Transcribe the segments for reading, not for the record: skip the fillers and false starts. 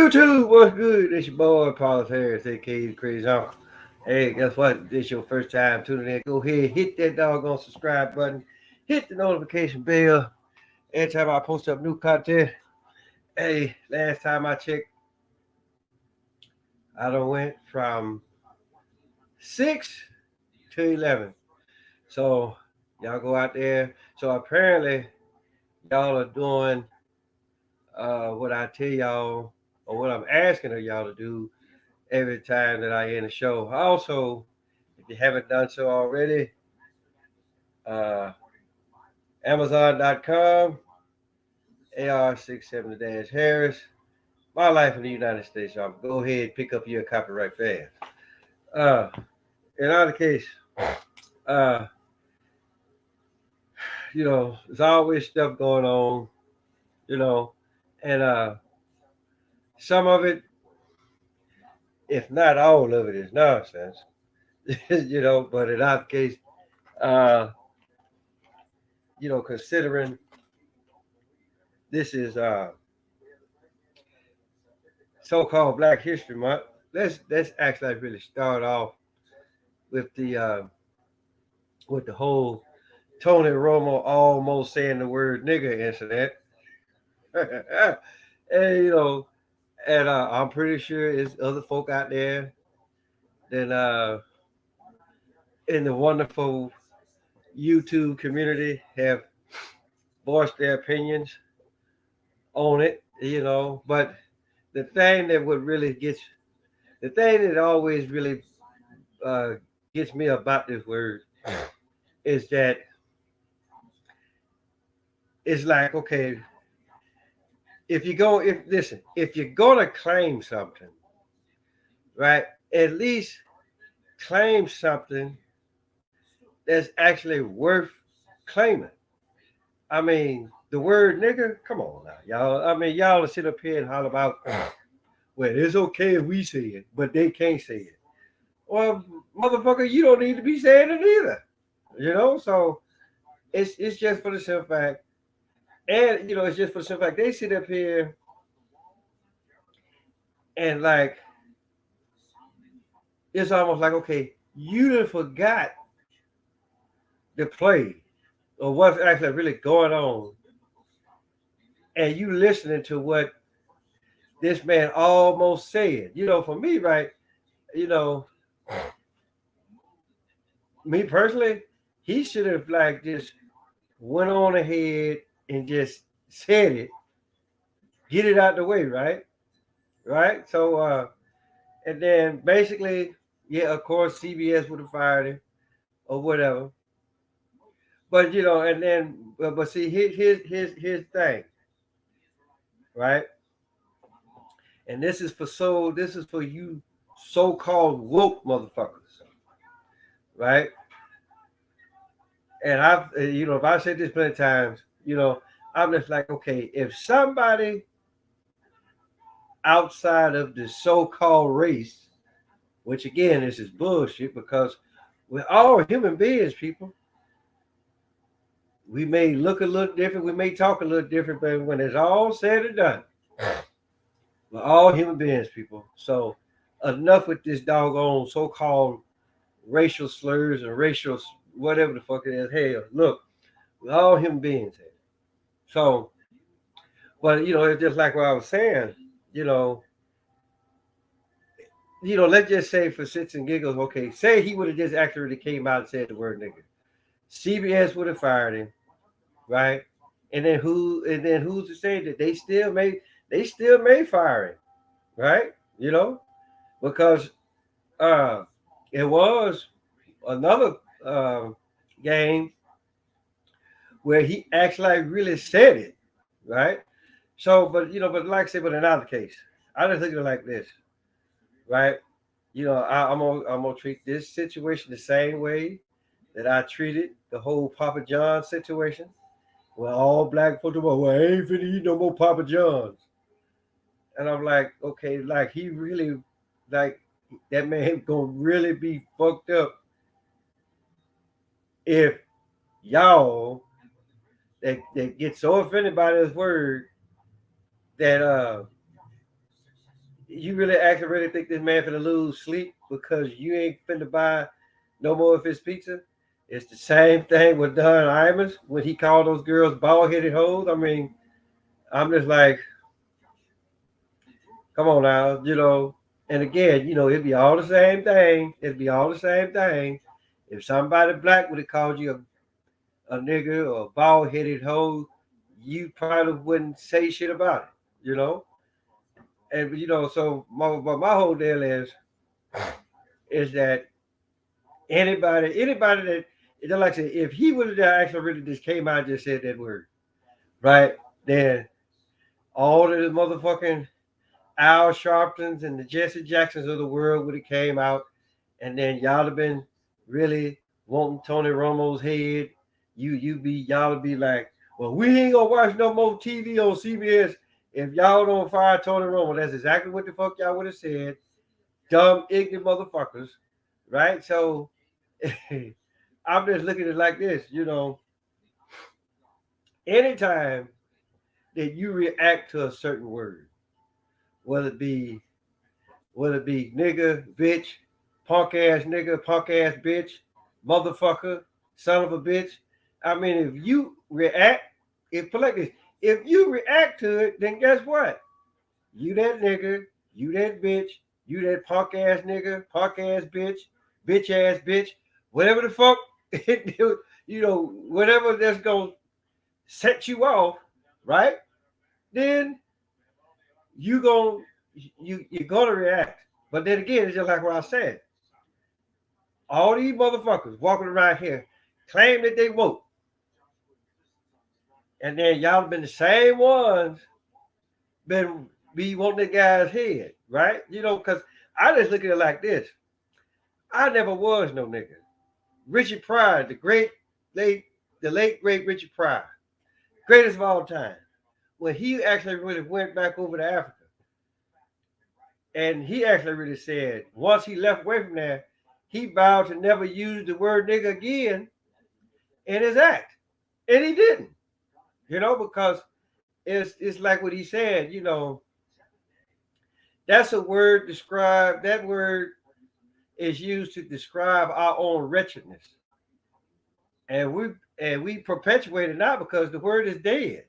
YouTube, what's good? It's your boy, Paul Harris, aka the Crazy Uncle. Hey, guess what? This your first time tuning in. Go ahead, hit that doggone subscribe button, hit the notification bell. Every time I post up new content. Hey, last time I checked, I done went from 6 to 11. So, y'all go out there. So, apparently, y'all are doing what I tell y'all, or what I'm asking of y'all to do every time that I end the show. Also, if you haven't done so already, uh, Amazon.com, AR67-Harris, My Life in the United States. Y'all go ahead, pick up your copy right fast. Uh, in either case, uh, there's always stuff going on, you know, and some of it, if not all of it, is nonsense, but in either case, uh, considering this is so-called Black History Month, let's actually really start off with the whole Tony Romo almost saying the word nigger incident. and I'm pretty sure there's other folk out there that in the wonderful YouTube community have voiced their opinions on it, But the thing that would really get the thing that always really uh, gets me about this word is that it's like, okay, if you're gonna claim something, right, at least claim something that's actually worth claiming. I mean, the word nigger, come on now, y'all. I mean, y'all sit up here and holler about, well, it's okay if we say it, but they can't say it. Well, motherfucker, you don't need to be saying it either. So it's just for the simple fact, and it's just for the simple fact they sit up here and like it's almost like, okay, you done forgot the play or what's actually really going on, and you listening to what this man almost said. For me, right? You know, me personally, he should have like just went on ahead and just said it, get it out the way, right? Right. So, and then basically, yeah, of course, CBS would have fired him or whatever. But and then, but see, here's the thing, right? And this is for you so-called woke motherfuckers, right? And if I said this plenty of times, I'm just like, okay, if somebody outside of the so-called race, which again, this is bullshit because we're all human beings, people. We may look a little different, we may talk a little different, but when it's all said and done, we're all human beings, people. So enough with this doggone so-called racial slurs and racial whatever the fuck it is. Hell, look, we're all human beings here. So, but it's just like what I was saying. You know, let's just say for shits and giggles, okay, say he would have just actually came out and said the word nigga. CBS would have fired him, right? And then who's to say that they still may fire him, right? Because uh it was another uh, game where he actually really said it, right? So, but like I said, but in another case, I just look at it like this, right? I'm gonna treat this situation the same way that I treated the whole Papa John situation. Well, all black folks about, well, I ain't finna eat no more Papa Johns, and I'm like, okay, like he really, like that man gonna really be fucked up if y'all that get so offended by this word that You really actually really think this man finna lose sleep because you ain't finna buy no more of his pizza? It's the same thing with Don Imus when he called those girls bald headed hoes. I mean, I'm just like, come on now, And again, it'd be all the same thing. It'd be all the same thing. If somebody black would have called you a nigger or a bald headed hoe, you probably wouldn't say shit about it, And so my whole deal is that anybody that like I said, if he would have actually really just came out and just said that word, right? Then all of the motherfucking Al Sharptons and the Jesse Jacksons of the world would have came out, and then y'all have been really wanting Tony Romo's head. Y'all would be like, well, we ain't gonna watch no more TV on CBS if y'all don't fire Tony Romo. That's exactly what the fuck y'all would have said. Dumb, ignorant motherfuckers, right? So I'm just looking at it like this, anytime that you react to a certain word, whether it be nigga, bitch, punk ass bitch, motherfucker, son of a bitch. I mean, if you react, put like this, if you react to it, then guess what? You that nigga, you that bitch, you that punk ass nigga, punk ass bitch ass bitch, whatever the fuck, whatever that's gonna set you off, right? Then you gon' you're gonna react. But then again, it's just like what I said. All these motherfuckers walking around here claim that they woke, and then y'all been the same ones been be wanting the guy's head, right? Because I just look at it like this. I never was no nigga. Richard Pryor, late, the late great Richard Pryor, greatest of all time. When he actually really went back over to Africa, and he actually really said once he left away from there, he vowed to never use the word nigga again in his act, and he didn't. Because it's like what he said. That's a word describe. That word is used to describe our own wretchedness, and we perpetuate it now because the word is dead.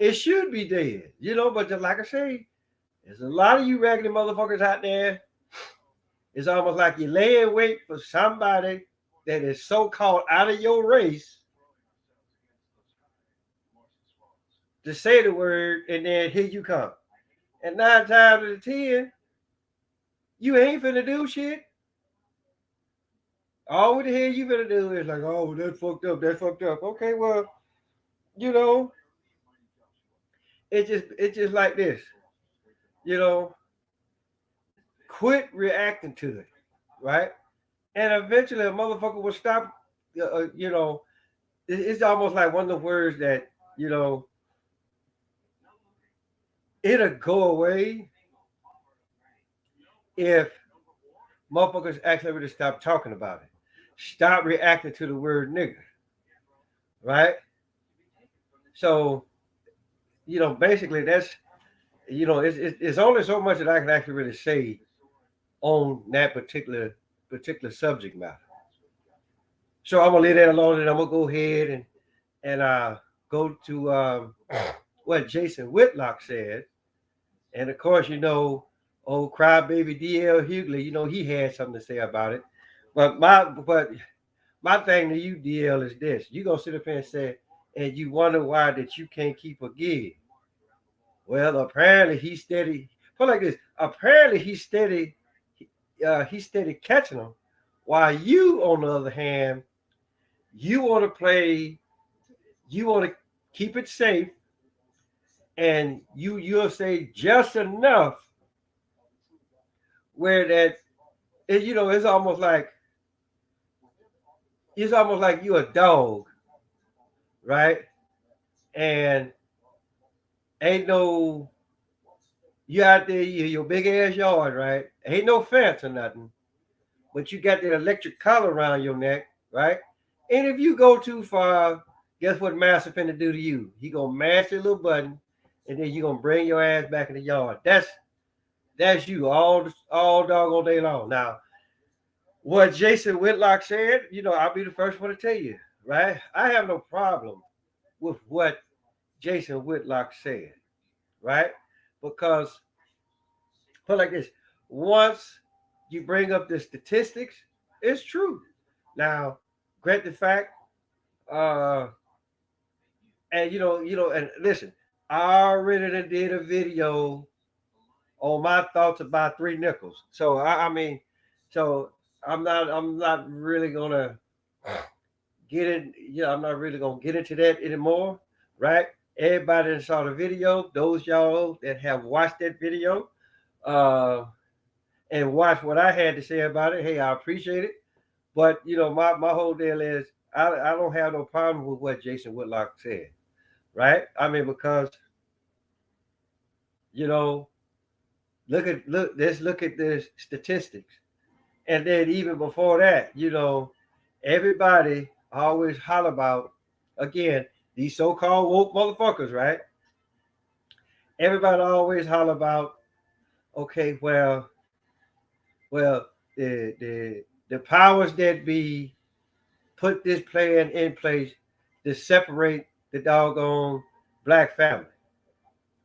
It should be dead, But just like I say, there's a lot of you raggedy motherfuckers out there. It's almost like you lay in wait for somebody that is so called out of your race to say the word, and then here you come. And 9 times out of 10, you ain't finna do shit. All what the hell you finna do is like, oh, that fucked up, that fucked up. Okay, well, you know, it's just like this. You know, quit reacting to it, right? And eventually a motherfucker will stop. You know, it's almost like one of the words that you know it'll go away if motherfuckers actually really stop talking about it. Stop reacting to the word nigga, right? So, basically that's, it's only so much that I can actually really say on that particular subject matter. So I'm gonna leave that alone, and I'm gonna go ahead and go to what Jason Whitlock said, and of course, old crybaby DL Hughley, he had something to say about it. But my thing to you, DL, is this: you gonna sit up here and say, and you wonder why that you can't keep a gig. Well, apparently he's steady. Put it like this: apparently he's steady catching them, while you, on the other hand, you want to play, you want to keep it safe, and you'll say just enough where that it's almost like you a dog, right? And ain't no you out there, your big ass yard, right? Ain't no fence or nothing, but you got that electric collar around your neck, right? And if you go too far, guess what Master finna do to you? He gonna mash your little button, and then you gonna bring your ass back in the yard. That's you all doggone day long. Now, what Jason Whitlock said, I'll be the first one to tell you, right? I have no problem with what Jason Whitlock said, right? Because put it like this: once you bring up the statistics, it's true. Now, grant the fact, uh, and and listen, I already did a video on my thoughts about three nickels. So I mean, so I'm not really gonna get it. I'm not really gonna get into that anymore, right? Everybody that saw the video, those y'all that have watched that video, uh, and watched what I had to say about it, hey, I appreciate it. But my whole deal is I don't have no problem with what Jason Whitlock said, right? I mean because you know let's look at the statistics. And then even before that, everybody always holler about again these so-called woke motherfuckers, right? Everybody always holler about okay, well, the powers that be put this plan in place to separate the doggone black family,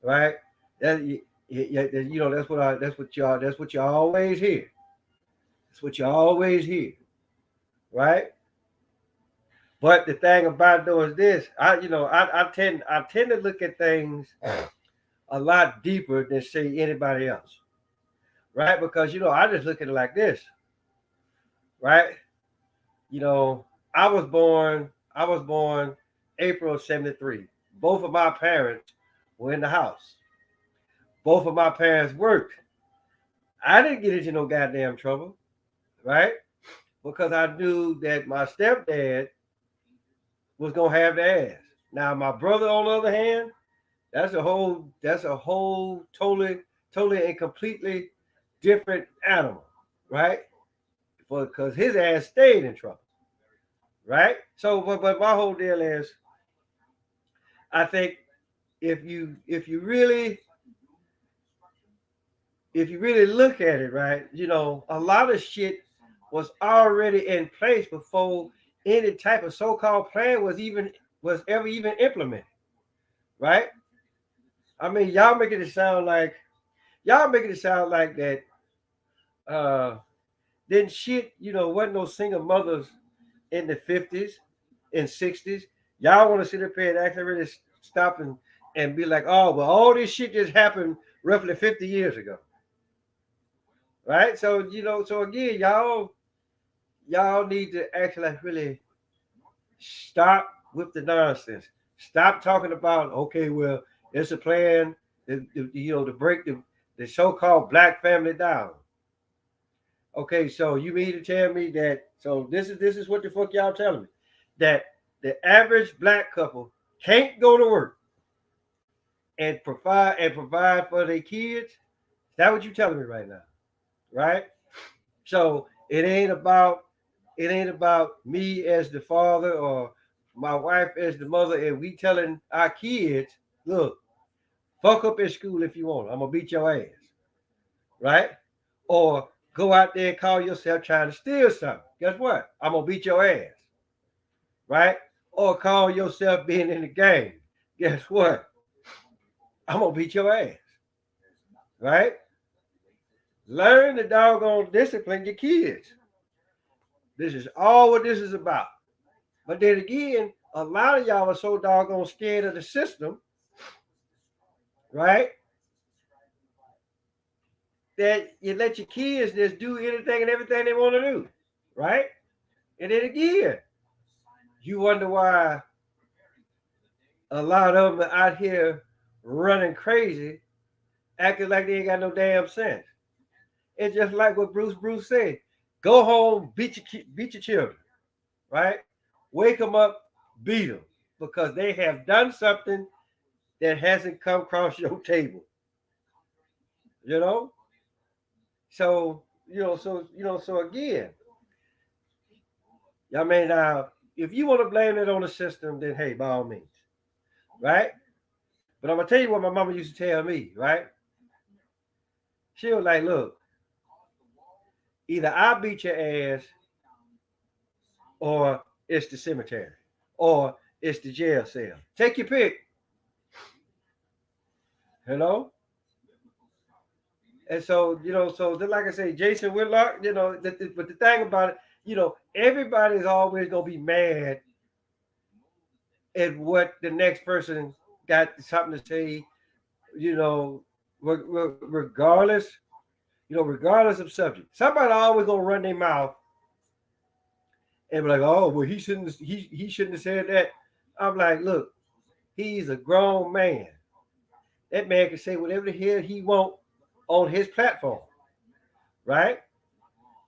right? That, that's what you always hear. That's what you always hear, right? But the thing about though is this: I tend to look at things a lot deeper than say anybody else, right? Because I just look at it like this, right? You know, I was born April of '73. Both of my parents were in the house. Both of my parents worked. I didn't get into no goddamn trouble, right? Because I knew that my stepdad was gonna have the ass. Now my brother, on the other hand, that's a whole totally and completely different animal, right? Because his ass stayed in trouble, right? So, but my whole deal is, I think if you really look at it, right, a lot of shit was already in place before any type of so-called plan was ever even implemented, right? I mean, y'all making it sound like that. Uh, then shit, wasn't no single mothers in the 50s and 60s. Y'all want to sit up here and actually really stop and be like, oh, well, all this shit just happened roughly 50 years ago, right? So, so again, y'all need to actually like really stop with the nonsense. Stop talking about, okay, well, it's a plan to break the so-called black family down. Okay, so you mean to tell me that so this is what the fuck y'all telling me that the average black couple can't go to work and provide for their kids? Is that what you telling me right now? Right? So it ain't about me as the father or my wife as the mother, and we telling our kids, look, fuck up at school if you want. I'm gonna beat your ass, right? Or go out there and call yourself trying to steal something. Guess what? I'm gonna beat your ass, right? Or call yourself being in the game. Guess what? I'm gonna beat your ass, right? Learn the doggone discipline your kids. This is all what this is about. But then again, a lot of y'all are so doggone scared of the system, right? That you let your kids just do anything and everything they want to do, right? And then again, you wonder why a lot of them are out here running crazy, acting like they ain't got no damn sense. It's just like what Bruce said: go home, beat your children, right? Wake them up, beat them because they have done something that hasn't come across your table, you know. So so again, I mean, if you want to blame it on the system, then hey, by all means, right? But I'm gonna tell you what my mama used to tell me, right? She was like, look, either I beat your ass or it's the cemetery or it's the jail cell. Take your pick. Hello? And so, so like I say, Jason Whitlock, but the thing about it, everybody's always going to be mad at what the next person got something to say, you know, regardless, regardless of subject. Somebody always going to run their mouth and be like, oh, well, he shouldn't have said that. I'm like, look, he's a grown man. That man can say whatever the hell he want on his platform, right?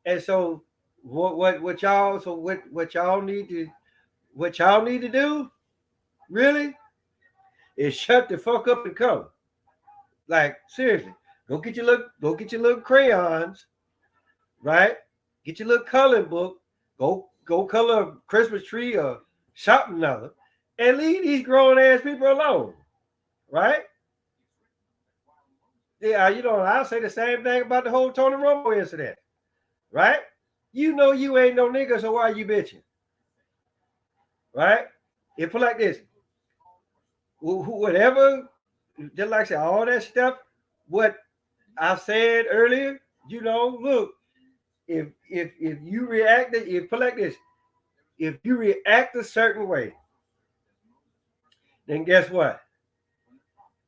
And so what y'all what y'all need to do really is shut the fuck up and come. Like seriously, go get your little crayons, right? Get your little coloring book. Go color a Christmas tree or something other, and leave these grown ass people alone, right? Yeah, I'll say the same thing about the whole Tony Romo incident, right? You know you ain't no nigga, so why you bitching, right? It put like this: whatever, just like I said, all that stuff. What I said earlier, look, if you react, if put like this, if you react a certain way, then guess what?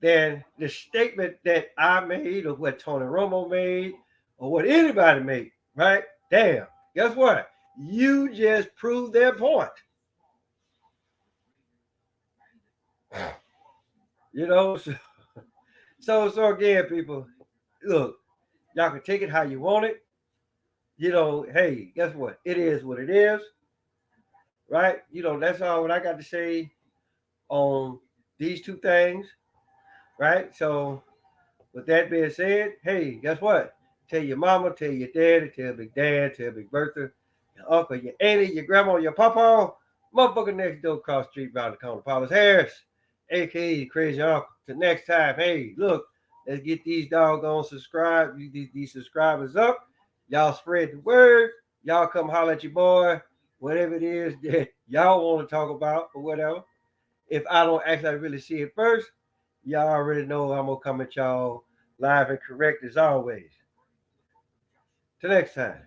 Then the statement that I made, or what Tony Romo made, or what anybody made, right? Damn, guess what? You just proved their point. You know, so again, people, look, y'all can take it how you want it. Hey, guess what? It is what it is, right? That's all what I got to say on these two things, right? So, with that being said, hey, guess what? Tell your mama, tell your daddy, tell Big Dad, tell Big Bertha, your uncle, your auntie, your grandma, your papa, motherfucker next door across the street around the corner, Paulus Harris, aka the Crazy Uncle. Till next time, hey, look, let's get these doggone these subscribers up. Y'all spread the word. Y'all come holler at your boy, whatever it is that y'all want to talk about or whatever. If I don't actually really see it first, y'all already know I'm gonna come at y'all live and correct as always. Till next time.